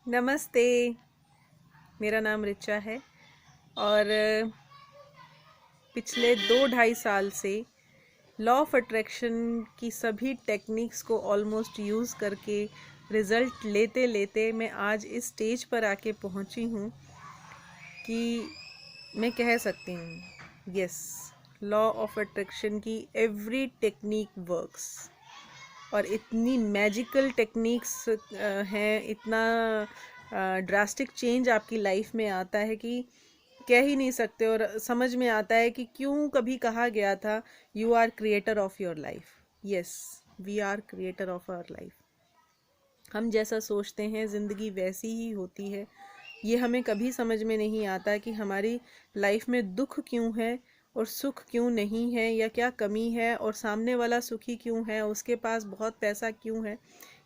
नमस्ते। मेरा नाम रिचा है और पिछले 2-2.5 साल से लॉ ऑफ अट्रैक्शन की सभी टेक्निक्स को ऑलमोस्ट यूज़ करके रिज़ल्ट लेते लेते मैं आज इस स्टेज पर आके पहुंची हूँ कि मैं कह सकती हूँ यस, लॉ ऑफ अट्रैक्शन की एवरी टेक्निक वर्क्स। और इतनी मैजिकल टेक्निक्स हैं, इतना ड्रास्टिक चेंज आपकी लाइफ में आता है कि कह ही नहीं सकते। और समझ में आता है कि क्यों कभी कहा गया था you are creator of your life. Yes, we are creator of our life. हम जैसा सोचते हैं ज़िंदगी वैसी ही होती है। ये हमें कभी समझ में नहीं आता कि हमारी लाइफ में दुख क्यों है और सुख क्यों नहीं है, या क्या कमी है और सामने वाला सुखी क्यों है, उसके पास बहुत पैसा क्यों है।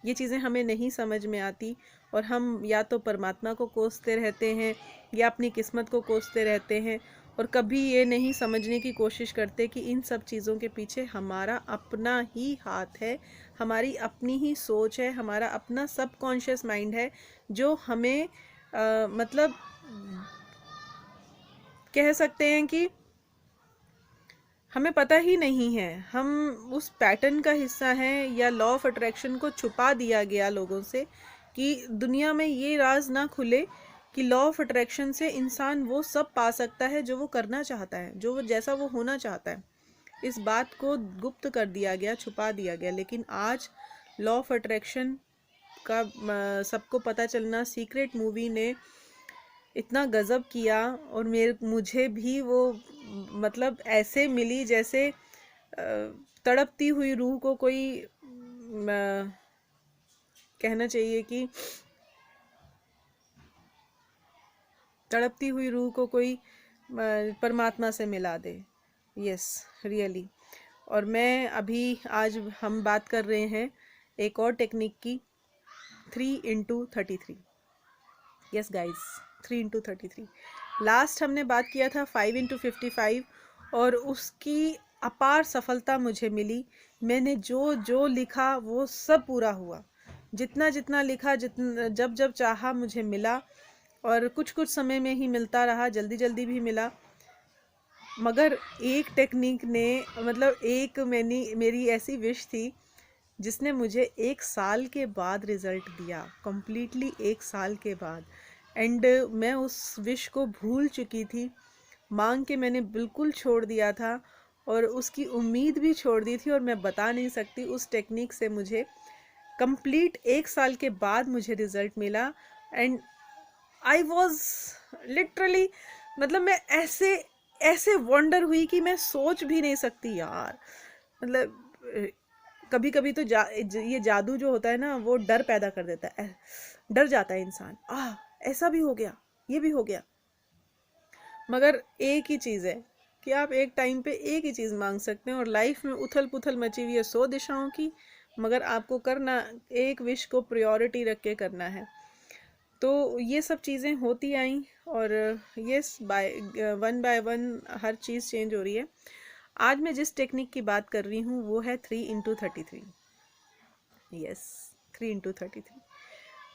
ये चीज़ें हमें नहीं समझ में आती और हम या तो परमात्मा को कोसते रहते हैं या अपनी किस्मत को कोसते रहते हैं, और कभी ये नहीं समझने की कोशिश करते कि इन सब चीज़ों के पीछे हमारा अपना ही हाथ है, हमारी अपनी ही सोच है, हमारा अपना सबकॉन्शियस माइंड है जो हमें मतलब कह सकते हैं कि हमें पता ही नहीं है हम उस पैटर्न का हिस्सा हैं, या लॉ ऑफ अट्रैक्शन को छुपा दिया गया लोगों से कि दुनिया में ये राज ना खुले कि लॉ ऑफ अट्रैक्शन से इंसान वो सब पा सकता है जो वो करना चाहता है, जो वो जैसा वो होना चाहता है। इस बात को गुप्त कर दिया गया, छुपा दिया गया। लेकिन आज लॉ ऑफ अट्रैक्शन का सबको पता चलना, सीक्रेट मूवी ने इतना गजब किया। और मुझे भी वो मतलब ऐसे मिली जैसे तड़पती हुई रूह को कोई कहना चाहिए कि तड़पती हुई रूह को कोई परमात्मा से मिला दे। Yes, really. और मैं अभी आज हम बात कर रहे हैं एक और टेक्निक की, 3x33। Yes guys, 3x33। Last हमने बात किया था 5x55 और उसकी अपार सफलता मुझे मिली। मैंने जो जो लिखा वो सब पूरा हुआ, जितना जितना लिखा, जितना जब जब चाहा मुझे मिला। और कुछ कुछ समय में ही मिलता रहा, जल्दी जल्दी भी मिला। मगर एक टेक्निक ने मतलब मेरी ऐसी विश थी जिसने मुझे 1 साल के बाद रिज़ल्ट दिया, कम्प्लीटली 1 साल के बाद। एंड मैं उस विश को भूल चुकी थी, मांग के मैंने बिल्कुल छोड़ दिया था और उसकी उम्मीद भी छोड़ दी थी। और मैं बता नहीं सकती, उस टेक्निक से मुझे कंप्लीट 1 साल के बाद मुझे रिज़ल्ट मिला। एंड आई वॉज लिटरली, मतलब मैं ऐसे ऐसे वंडर हुई कि मैं सोच भी नहीं सकती यार। मतलब कभी कभी तो ये जादू जो होता है ना, वो डर पैदा कर देता है। डर जाता है इंसान, ऐसा भी हो गया, ये भी हो गया। मगर एक ही चीज़ है कि आप एक टाइम पे एक ही चीज़ मांग सकते हैं। और लाइफ में उथल पुथल मची हुई है 100 दिशाओं की, मगर आपको करना एक विश को प्रायोरिटी रख के करना है। तो ये सब चीज़ें होती आई और yes, one by one her cheese change हो रही है। आज मैं जिस टेक्निक की बात कर रही हूँ वो है 3x33। Yes, 3x33।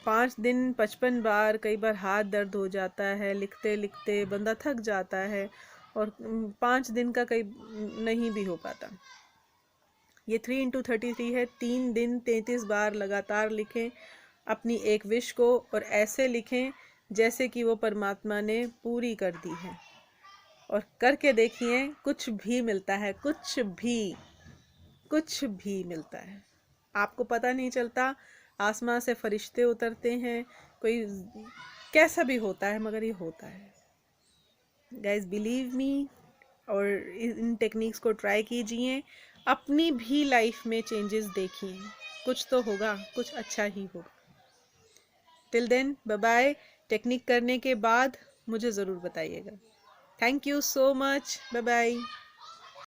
5 दिन 55 बार, कई बार हाथ दर्द हो जाता है, लिखते लिखते बंदा थक जाता है और 5 दिन का कई नहीं भी हो पाता। ये 3x33 है। 3 दिन 33 बार लगातार लिखें अपनी एक विश को, और ऐसे लिखें जैसे कि वो परमात्मा ने पूरी कर दी है। और करके देखिए, कुछ भी मिलता है, कुछ भी मिलता है। आपको पता नहीं चलता, आसमां से फरिश्ते उतरते हैं, कोई कैसा भी होता है, मगर ये होता है। Guys, believe me. और इन टेक्निक्स को ट्राई कीजिए, अपनी भी लाइफ में चेंजेस देखिए। कुछ तो होगा, कुछ अच्छा ही होगा। Till then, bye bye. Technique करने के बाद मुझे ज़रूर बताइएगा। Thank you so much. Bye bye.